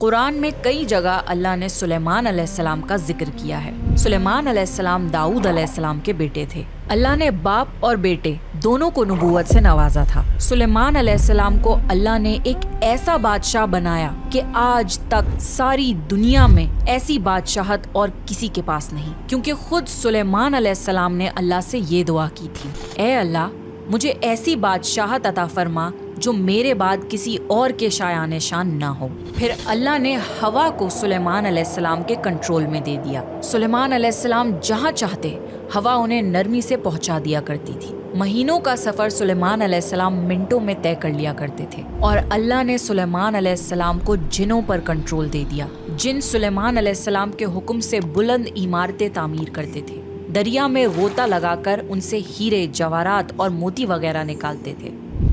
قرآن میں کئی جگہ اللہ نے سلیمان علیہ السلام کا ذکر کیا ہے۔ سلیمان علیہ السلام داؤد علیہ السلام کے بیٹے تھے۔ اللہ نے باپ اور بیٹے دونوں کو نبوت سے نوازا تھا۔ سلیمان علیہ السلام کو اللہ نے ایک ایسا بادشاہ بنایا کہ آج تک ساری دنیا میں ایسی بادشاہت اور کسی کے پاس نہیں، کیونکہ خود سلیمان علیہ السلام نے اللہ سے یہ دعا کی تھی، اے اللہ مجھے ایسی بادشاہت عطا فرما جو میرے بعد کسی اور کے شایان شان نہ ہو۔ پھر اللہ نے ہوا کو سلیمان علیہ السلام کے کنٹرول میں دے دیا۔ سلیمان علیہ السلام جہاں چاہتے ہوا انہیں نرمی سے پہنچا دیا کرتی تھی۔ مہینوں کا سفر سلیمان علیہ السلام منٹوں میں طے کر لیا کرتے تھے۔ اور اللہ نے سلیمان علیہ السلام کو جنوں پر کنٹرول دے دیا۔ جن سلیمان علیہ السلام کے حکم سے بلند عمارتیں تعمیر کرتے تھے، دریا میں غوطہ لگا کر ان سے ہیرے، جواہرات اور موتی وغیرہ نکالتے تھے۔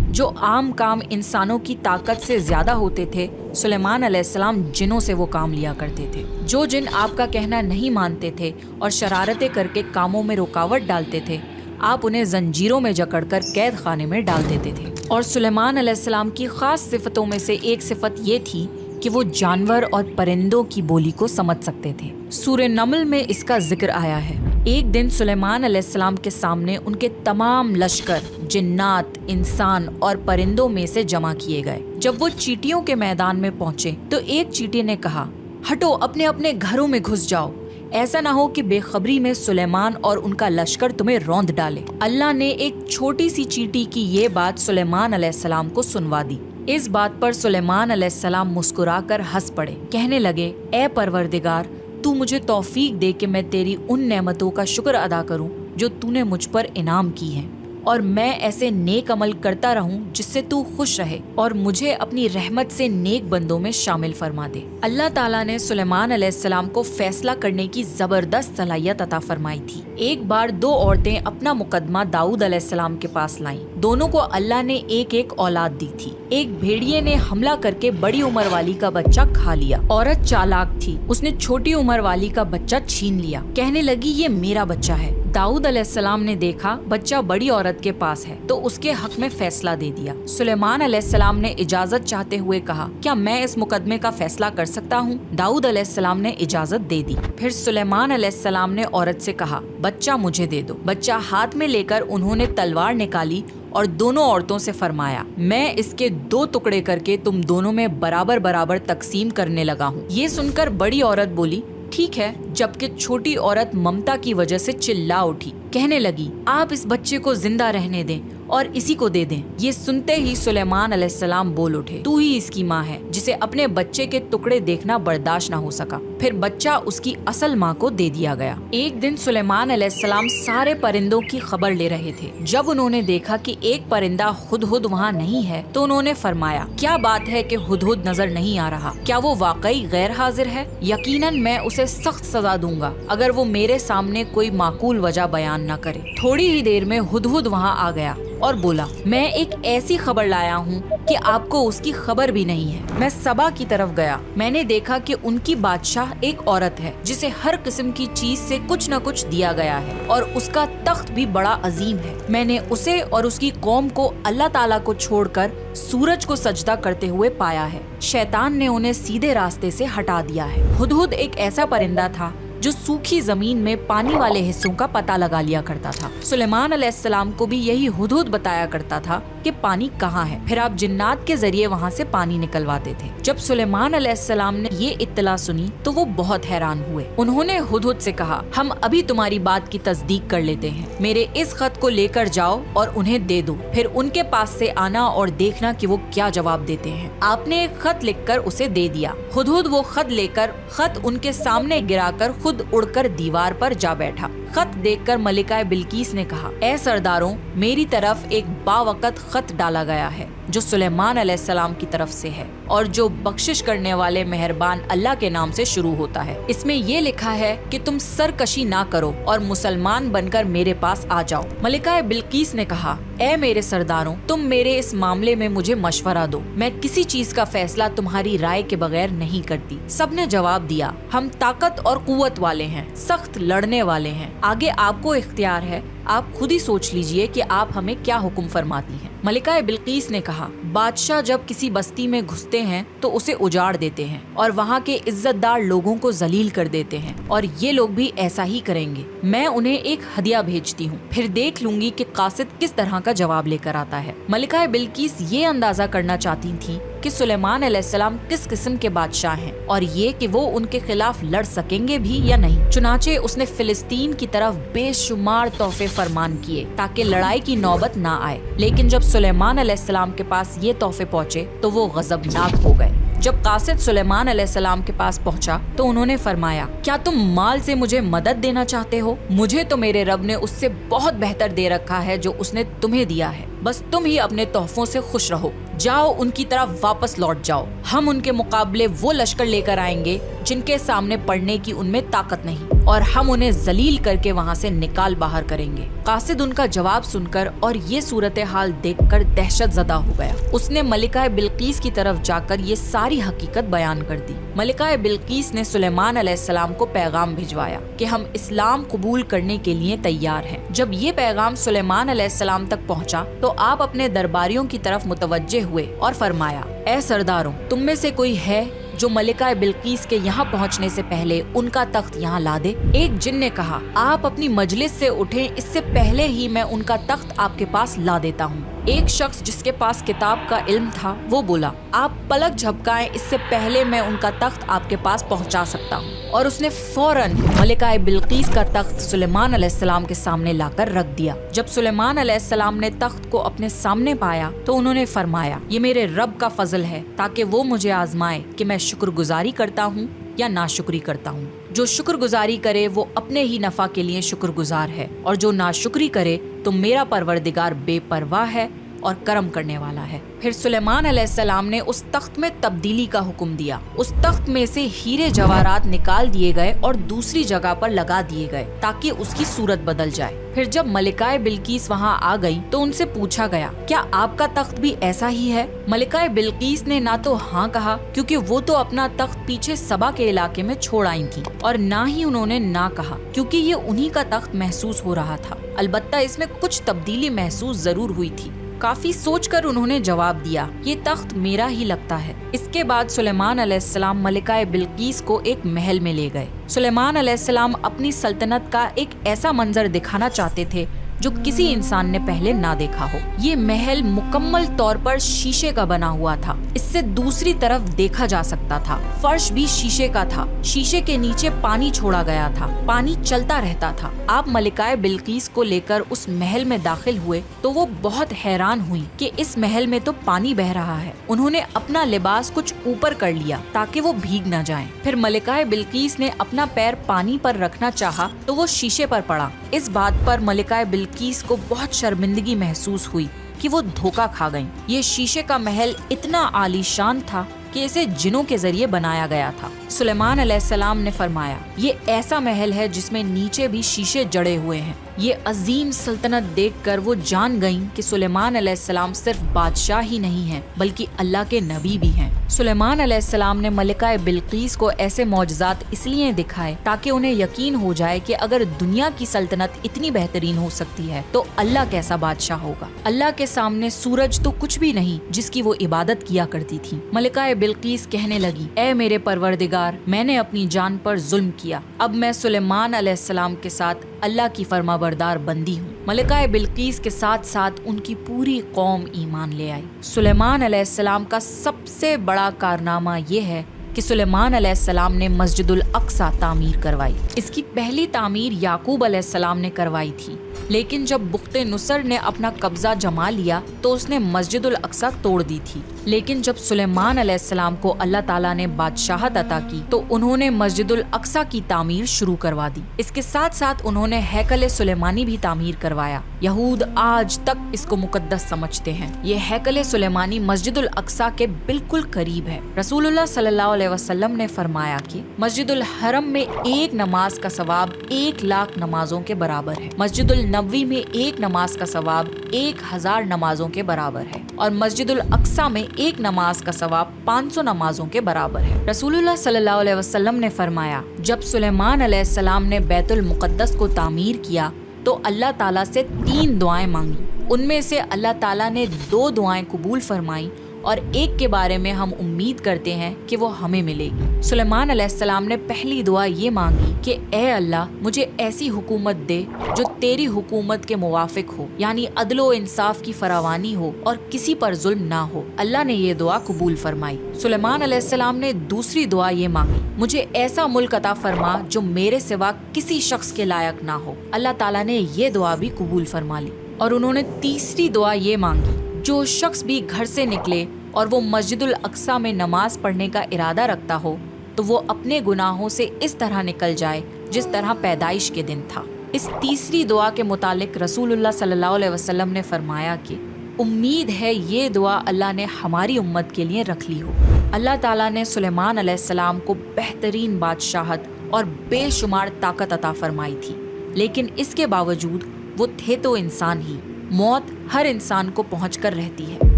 جو عام کام انسانوں کی طاقت سے زیادہ ہوتے تھے، سلیمان علیہ السلام جنوں سے وہ کام لیا کرتے تھے۔ جو جن آپ کا کہنا نہیں مانتے تھے اور شرارتیں کر کے کاموں میں رکاوٹ ڈالتے تھے، آپ انہیں زنجیروں میں جکڑ کر قید خانے میں ڈال دیتے تھے۔ اور سلیمان علیہ السلام کی خاص صفتوں میں سے ایک صفت یہ تھی کہ وہ جانور اور پرندوں کی بولی کو سمجھ سکتے تھے۔ سورہ نمل میں اس کا ذکر آیا ہے۔ ایک دن سلیمان علیہ السلام کے سامنے ان کے تمام لشکر جنات، انسان اور پرندوں میں سے جمع کیے گئے۔ جب وہ چیٹیوں کے میدان میں پہنچے تو ایک چیٹی نے کہا، ہٹو، اپنے اپنے گھروں میں گھس جاؤ، ایسا نہ ہو کہ بے خبری میں سلیمان اور ان کا لشکر تمہیں روند ڈالے۔ اللہ نے ایک چھوٹی سی چیٹی کی یہ بات سلیمان علیہ السلام کو سنوا دی۔ اس بات پر سلیمان علیہ السلام مسکرا کر ہنس پڑے، کہنے لگے، اے پروردگار، تو مجھے توفیق دے کہ میں تیری ان نعمتوں کا شکر ادا کروں جو تو نے مجھ پر انعام کی ہیں، اور میں ایسے نیک عمل کرتا رہوں جس سے تو خوش رہے، اور مجھے اپنی رحمت سے نیک بندوں میں شامل فرما دے۔ اللہ تعالیٰ نے سلیمان علیہ السلام کو فیصلہ کرنے کی زبردست صلاحیت عطا فرمائی تھی۔ ایک بار دو عورتیں اپنا مقدمہ داؤد علیہ السلام کے پاس لائیں۔ دونوں کو اللہ نے ایک ایک اولاد دی تھی۔ ایک بھیڑیے نے حملہ کر کے بڑی عمر والی کا بچہ کھا لیا۔ عورت چالاک تھی، اس نے چھوٹی عمر والی کا بچہ چھین لیا، کہنے لگی یہ میرا بچہ ہے۔ داؤد علیہ السلام نے دیکھا بچہ بڑی عورت کے پاس ہے تو اس کے حق میں فیصلہ دے دیا۔ سلیمان علیہ السلام نے اجازت چاہتے ہوئے کہا، کیا میں اس مقدمے کا فیصلہ کر سکتا ہوں؟ داؤد علیہ السلام نے اجازت دے دی۔ پھر سلیمان علیہ السلام نے عورت سے کہا، بچہ مجھے دے دو۔ بچہ ہاتھ میں لے کر انہوں نے تلوار نکالی اور دونوں عورتوں سے فرمایا، میں اس کے 2 ٹکڑے کر کے تم دونوں میں برابر برابر تقسیم کرنے لگا ہوں۔ یہ سن کر بڑی عورت بولی، ٹھیک ہے، جبکہ چھوٹی عورت ممتا کی وجہ سے چلا اٹھی، کہنے لگی، آپ اس بچے کو زندہ رہنے دیں اور اسی کو دے دیں۔ یہ سنتے ہی سلیمان علیہ السلام بول اٹھے، تو ہی اس کی ماں ہے، جسے اپنے بچے کے ٹکڑے دیکھنا برداشت نہ ہو سکا۔ پھر بچہ اس کی اصل ماں کو دے دیا گیا۔ ایک دن سلیمان علیہ السلام سارے پرندوں کی خبر لے رہے تھے۔ جب انہوں نے دیکھا کہ ایک پرندہ ہدہد وہاں نہیں ہے تو انہوں نے فرمایا، کیا بات ہے کہ ہدہد نظر نہیں آ رہا؟ کیا وہ واقعی غیر حاضر ہے؟ یقیناً میں اسے سخت سزا دوں گا اگر وہ میرے سامنے کوئی معقول وجہ بیان نہ کرے۔ تھوڑی ہی دیر میں ہدہد وہاں آ گیا اور بولا، میں ایک ایسی خبر لایا ہوں کہ آپ کو اس کی خبر بھی نہیں ہے۔ میں سبا کی طرف گیا، میں نے دیکھا کہ ان کی بادشاہ ایک عورت ہے جسے ہر قسم کی چیز سے کچھ نہ کچھ دیا گیا ہے، اور اس کا تخت بھی بڑا عظیم ہے۔ میں نے اسے اور اس کی قوم کو اللہ تعالیٰ کو چھوڑ کر سورج کو سجدہ کرتے ہوئے پایا ہے۔ شیطان نے انہیں سیدھے راستے سے ہٹا دیا ہے۔ ہدہد ایک ایسا پرندہ تھا جو سوکھی زمین میں پانی والے حصوں کا پتہ لگا لیا کرتا تھا۔ سلیمان علیہ السلام کو بھی یہی ہدہد بتایا کرتا تھا کہ پانی کہاں ہے، پھر آپ جنات کے ذریعے وہاں سے پانی نکلواتے تھے۔ جب سلیمان علیہ السلام نے یہ اطلاع سنی تو وہ بہت حیران ہوئے۔ انہوں نے ہدہد سے کہا، ہم ابھی تمہاری بات کی تصدیق کر لیتے ہیں، میرے اس خط کو لے کر جاؤ اور انہیں دے دو، پھر ان کے پاس سے آنا اور دیکھنا کہ وہ کیا جواب دیتے ہیں۔ آپ نے ایک خط لکھ کر اسے دے دیا۔ ہدہد وہ خط لے کر خط ان کے سامنے گرا کر خود اڑ کر دیوار پر جا بیٹھا۔ خط دیکھ کر ملکہ بلقیس نے کہا، اے سرداروں، میری طرف ایک باوقت خط ڈالا گیا ہے جو سلیمان علیہ السلام کی طرف سے ہے، اور جو بخشش کرنے والے مہربان اللہ کے نام سے شروع ہوتا ہے۔ اس میں یہ لکھا ہے کہ تم سرکشی نہ کرو اور مسلمان بن کر میرے پاس آ جاؤ۔ ملکہ بلقیس نے کہا، اے میرے سرداروں، تم میرے اس معاملے میں مجھے مشورہ دو، میں کسی چیز کا فیصلہ تمہاری رائے کے بغیر نہیں کرتی۔ سب نے جواب دیا، ہم طاقت اور قوت والے ہیں، سخت لڑنے والے ہیں، آگے آپ کو اختیار ہے، आप खुद ही सोच लीजिए कि आप हमें क्या हुक्म फरमाती हैं। मलिका बिल्कीस ने कहा, बादशाह जब किसी बस्ती में घुसते हैं तो उसे उजाड़ देते हैं और वहाँ के इज्जतदार लोगों को जलील कर देते हैं, और ये लोग भी ऐसा ही करेंगे। मैं उन्हें एक हदिया भेजती हूँ, फिर देख लूंगी कि कासिद किस तरह का जवाब लेकर आता है। मलिका बिल्कीस ये अंदाजा करना चाहती थी कि सुलेमान अलैहिस्सलाम किस किस्म के बादशाह हैं और ये कि वो उनके खिलाफ लड़ सकेंगे भी या नहीं। चुनाचे उसने फिलिस्तीन की तरफ बेशुमार तोहफे फरमान किए ताकि लड़ाई की नौबत ना आए, लेकिन जब सुलेमान अलैहिस्सलाम के पास ये तोहफे पहुँचे तो वो गजबनाक हो गए। जब कासिद सुलेमान अलैहिस्सलाम के पास पहुंचा तो उन्होंने फरमाया, क्या तुम माल से मुझे मदद देना चाहते हो? मुझे तो मेरे रब ने उससे बहुत बेहतर दे रखा है जो उसने तुम्हें दिया है। बस तुम ही अपने तोहफों से खुश रहो। जाओ, उनकी तरफ वापस लौट जाओ। हम उनके मुकाबले वो लश्कर लेकर आएंगे जिनके सामने पड़ने की उनमें ताकत नहीं, और हम उन्हें जलील करके वहाँ से निकाल बाहर करेंगे। कासिद उनका जवाब सुनकर और ये सूरत हाल देखकर दहशत ज़दा हो गया। उसने मलिका बिल्कीस की तरफ जाकर ये सारी हकीकत बयान कर दी। मलिका बिल्कीस ने सुलेमान अलैहिस्सलाम को पैगाम भिजवाया कि हम इस्लाम कबूल करने के लिए तैयार हैं। जब ये पैगाम सुलेमान अलैहिस्सलाम तक पहुँचा तो आप अपने दरबारियों की तरफ मुतवज्जे हुए और फरमाया, ए सरदारों, तुम में से कोई है जो मलिका बिल्कीस के यहाँ पहुँचने से पहले उनका तख्त यहाँ ला दे? एक जिन ने कहा, आप अपनी मजलिस से उठें, इससे पहले ही मैं उनका तख्त आपके पास ला देता हूँ। एक शख्स जिसके पास किताब का इल्म था वो बोला, आप पलक झपकाएं, इससे पहले मैं उनका तख्त आपके पास पहुँचा सकता हूँ। और उसने फौरन मलिका बिल्कीस का तख्त सुलेमान अलैहिस्सलाम के सामने लाकर रख दिया। जब सुलेमान अलैहिस्सलाम ने तख्त को अपने सामने पाया तो उन्होंने फरमाया, ये मेरे रब का फजल है ताकि वो मुझे आजमाए कि मैं शुक्रगुजारी करता हूँ या नाशुक्री करता हूँ। जो शुक्रगुजारी करे वो अपने ही नफा के लिए शुक्रगुजार है, और जो नाशुक्री करे तो मेरा परवरदिगार बेपरवाह है और करम करने वाला है। फिर सुलेमान अलैहिस्सलाम ने उस तख्त में तब्दीली का हुक्म दिया। उस तख्त में से हीरे जवाहरात निकाल दिए गए और दूसरी जगह पर लगा दिए गए ताकि उसकी सूरत बदल जाए। फिर जब मलिका बिल्कीस वहाँ आ गई तो उनसे पूछा गया, क्या आपका तख्त भी ऐसा ही है? मलिका बिल्कीस ने ना तो हाँ कहा, क्योंकि वो तो अपना तख्त पीछे सबा के इलाके में छोड़ आई थी, और ना ही उन्होंने ना कहा क्योंकि ये उन्हीं का तख्त महसूस हो रहा था। अलबत्ता इसमें कुछ तब्दीली महसूस जरूर हुई थी। काफी सोचकर उन्होंने जवाब दिया, ये तख्त मेरा ही लगता है। इसके बाद सुलेमान अलैहिस्सलाम मलिका बिल्कीस को एक महल में ले गए। सुलेमान अलैहिस्सलाम अपनी सल्तनत का एक ऐसा मंजर दिखाना चाहते थे जो किसी इंसान ने पहले ना देखा हो। ये महल मुकम्मल तौर पर शीशे का बना हुआ था। इससे दूसरी तरफ देखा जा सकता था। फर्श भी शीशे का था। शीशे के नीचे पानी छोड़ा गया था। पानी चलता रहता था। आप मलिका बिल्कीस को लेकर उस महल में दाखिल हुए तो वो बहुत हैरान हुई कि इस महल में तो पानी बह रहा है। उन्होंने अपना लिबास कुछ ऊपर कर लिया ताकि वो भीग न जाएं। फिर मलिका बिल्कीस ने अपना पैर पानी पर रखना चाहा तो वो शीशे पर पड़ा। इस बात पर मलिका बिल्कीस को बहुत शर्मिंदगी महसूस हुई कि वो धोखा खा गईं। ये शीशे का महल इतना आलीशान था कि इसे जिनों के जरिए बनाया गया था। सुलेमान अलैहिस्सलाम ने फरमाया, ये ऐसा महल है जिसमें नीचे भी शीशे जड़े हुए हैं। ये अजीम सल्तनत देखकर वो जान गईं कि सुलेमान अलैहिस्सलाम सिर्फ बादशाह ही नहीं हैं बल्कि अल्लाह के नबी भी हैं। सुलेमान अलैहिस्सलाम ने मलिका बिल्कीस को ऐसे मौजज़ात इसलिए दिखाए ताकि उन्हें यकीन हो जाए कि अगर दुनिया की सल्तनत इतनी बेहतरीन हो सकती है तो अल्लाह कैसा बादशाह होगा। अल्लाह के सामने सूरज तो कुछ भी नहीं जिसकी वो इबादत किया करती थी। मलिका बिल्कीस कहने लगी, ऐ मेरे परवरदिगार, मैंने अपनी जान पर जुल्म किया। अब मैं सुलेमान अलैहिस्सलाम के साथ अल्लाह की फरमाबरदार बंदी हूँ। मलिका बिल्कीस के साथ साथ उनकी पूरी कौम ईमान ले आई। सुलेमान अलैहिस्सलाम का सबसे बड़ा कारनामा ये है कि सुलेमान अलैहिस्सलाम ने मस्जिदुल अक्सा तामीर करवाई। इसकी पहली तामीर याकूब अलैहिस्सलाम ने करवाई थी, लेकिन जब बुख्ते नुसर ने अपना कब्जा जमा लिया तो उसने मस्जिदुल अक्सा तोड़ दी थी। लेकिन जब सुलेमान अलैहिस्सलाम को अल्लाह ताला ने बादशाहत अता की तो उन्होंने मस्जिदुल अक्सा की तामीर शुरू करवा दी। इसके साथ साथ उन्होंने हैकल सुलेमानी भी तामीर करवाया। यहूद आज तक इसको मुकद्दस समझते हैं। ये हैकल सुलेमानी मस्जिदुल अक्सा के बिल्कुल करीब है। रसूलुल्लाह सल्लल्लाहु अलैहि वसल्लम ने फरमाया कि मस्जिदुल हरम में एक नमाज का सवाब 1 लाख नमाजों के बराबर है। मस्जिदुल नबवी में एक नमाज का सवाब 1000 नमाजों के बराबर है, और मस्जिदुल अक्सा में एक नमाज का सवाब 500 नमाजों के बराबर है। रसूलुल्लाह सल्लल्लाहु अलैहि वसल्लम ने फरमाया, जब सुलेमान अलैहिस्सलाम ने बैतुल मुक़द्दस को तामीर किया तो अल्लाह ताला से 3 दुआएं मांगी। उनमें से अल्लाह ताला ने 2 दुआएं कबूल फरमाई और एक के बारे में हम उम्मीद करते हैं कि वो हमें मिलेगी। सुलेमान अलैहिस्सलाम ने पहली दुआ ये मांगी कि ए अल्लाह, मुझे ऐसी हुकूमत दे जो तेरी हुकूमत के मुवाफिक हो, यानी अदलो इंसाफ की फरावानी हो और किसी पर जुल्म ना हो। अल्लाह ने ये दुआ कबूल फरमाई। सुलेमान अलैहिस्सलाम ने दूसरी दुआ ये मांगी, मुझे ऐसा मुल्क अता फरमा जो मेरे सिवा किसी शख्स के लायक ना हो। अल्लाह ताला ने ये दुआ भी कबूल फरमा ली। और उन्होंने तीसरी दुआ ये मांगी, जो शख्स भी घर से निकले और वो मस्जिदुल अक्सा में नमाज पढ़ने का इरादा रखता हो तो वो अपने गुनाहों से इस तरह निकल जाए जिस तरह पैदाइश के दिन था। इस तीसरी दुआ के मुतालिक रसूलुल्लाह सल्लल्लाहु अलैहि वसल्लम ने फरमाया कि उम्मीद है ये दुआ अल्लाह ने हमारी उम्मत के लिए रख ली हो। अल्लाह ताला ने सुलेमान अलैहिस्सलाम को बेहतरीन बादशाहत और बेशुमार ताकत अता फरमाई थी, लेकिन इसके बावजूद वो थे तो इंसान ही। मौत हर इंसान को पहुँच कर रहती है।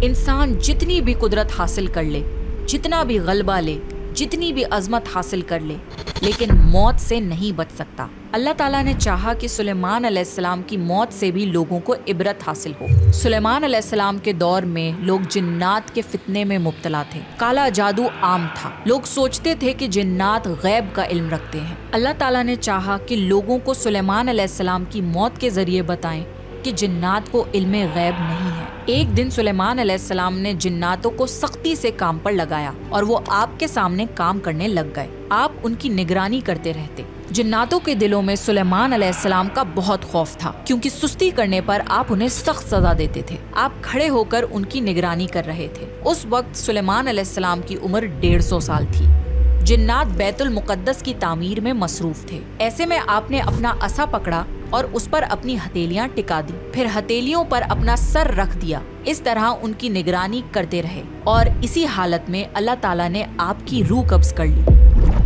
इंसान जितनी भी कुदरत हासिल कर ले, जितना भी गलबा ले, जितनी भी अजमत हासिल कर ले, लेकिन मौत से नहीं बच सकता। अल्लाह ताला ने चाहा कि सुलेमान अलैहिस्सलाम की मौत से भी लोगों को इबरत हासिल हो। सुलेमान अलैहिस्सलाम के दौर में लोग जिन्नात के फितने में मुब्तला थे। काला जादू आम था। लोग सोचते थे कि जिन्नात गैब का इल्म रखते हैं। अल्लाह ताला ने चाहा कि लोगों को सुलेमान अलैहिस्सलाम की मौत के जरिए बताएं कि जिन्नात को इल्मे गैब नहीं है। एक दिन सुलेमान अलैहिस्सलाम ने जिन्नातों को सख्ती से काम पर लगाया और वो आपके सामने काम करने लग गए। आप उनकी निगरानी करते रहते। जिन्नातों के दिलों में सुलेमान अलैहिस्सलाम का बहुत खौफ था, क्योंकि सुस्ती करने पर आप उन्हें सख्त सजा देते थे। आप खड़े होकर उनकी निगरानी कर रहे थे। उस वक्त सुलेमान अलैहिस्सलाम की उम्र 150 साल थी। जिन्नात बैतुल मुक़द्दस की तामीर में मसरूफ थे। ऐसे में आपने अपना असा पकड़ा और उस पर अपनी हथेलियां टिका दी, फिर हथेलियों पर अपना सर रख दिया। इस तरह उनकी निगरानी करते रहे और इसी हालत में अल्लाह ताला ने आपकी रूह कब्ज कर ली।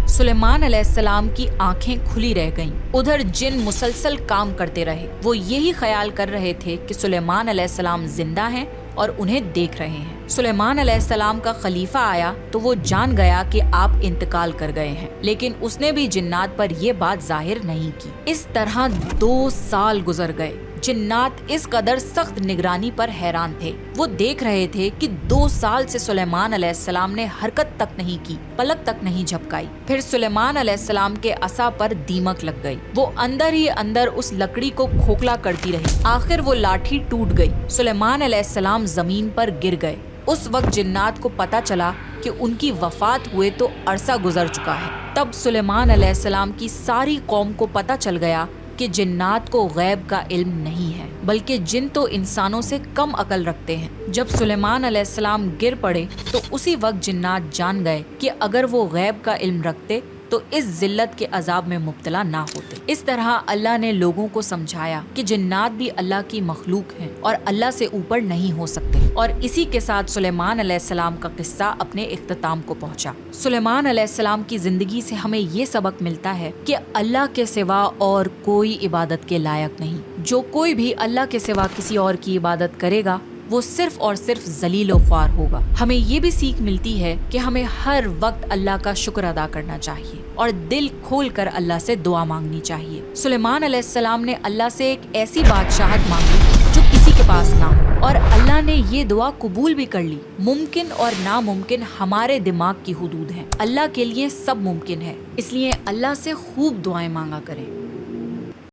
सुलेमान अलैहिस्सलाम की आंखें खुली रह गईं। उधर जिन मुसलसल काम करते रहे। वो यही ख्याल कर रहे थे कि सुलेमान अलैहिस्सलाम जिंदा हैं और उन्हें देख रहे हैं। सुलेमान अलैहिस्सलाम का खलीफा आया तो वो जान गया कि आप इंतकाल कर गए हैं, लेकिन उसने भी जिन्नात पर ये बात जाहिर नहीं की। इस तरह 2 साल गुजर गए। जिन्नात इस कदर सख्त निगरानी पर हैरान थे। वो देख रहे थे कि 2 साल से सुलेमान अलैहिस्सलाम ने हरकत तक नहीं की, पलक तक नहीं झपकाई। फिर सुलेमान अलैहिस्सलाम के असा पर दीमक लग गई। वो अंदर ही अंदर उस लकड़ी को खोखला करती रही। आखिर वो लाठी टूट गई। सुलेमान अलैहिस्सलाम जमीन पर गिर गए। उस वक्त जिन्नात को पता चला कि उनकी वफात हुए तो अरसा गुजर चुका है। तब सुलेमान अलैहिस्सलाम की सारी कौम को पता चल गया कि जिन्नात को गैब का इल्म नहीं है, बल्कि जिन तो इंसानों से कम अकल रखते हैं। जब सुलेमान अलैहिस्सलाम गिर पड़े तो उसी वक्त जिन्नात जान गए कि अगर वो गैब का इल्म रखते तो इस जिल्लत के अजाब में मुब्तला ना होते। इस तरह अल्लाह ने लोगों को समझाया कि जिन्नात भी अल्लाह की मखलूक हैं और अल्लाह से ऊपर नहीं हो सकते। और इसी के साथ सुलेमान अलैहिस्सलाम का किस्सा अपने इख्तिताम को पहुंचा। सुलेमान अलैहिस्सलाम की जिंदगी से हमें ये सबक मिलता है कि अल्लाह के सिवा और कोई इबादत के लायक नहीं। जो कोई भी अल्लाह के सिवा किसी और की इबादत करेगा वो सिर्फ और सिर्फ जलील व ख्वार होगा। हमें ये भी सीख मिलती है कि हमें हर वक्त अल्लाह का शुक्र अदा करना चाहिए और दिल खोल कर अल्लाह से दुआ मांगनी चाहिए। सुलेमान अलैहिस्सलाम ने अल्लाह से एक ऐसी बादशाहत मांगी जो किसी के पास ना हो, और अल्लाह ने ये दुआ कबूल भी कर ली। मुमकिन और नामुमकिन हमारे दिमाग की हुदूद है। अल्लाह के लिए सब मुमकिन है, इसलिए अल्लाह से खूब दुआएं मांगा करें।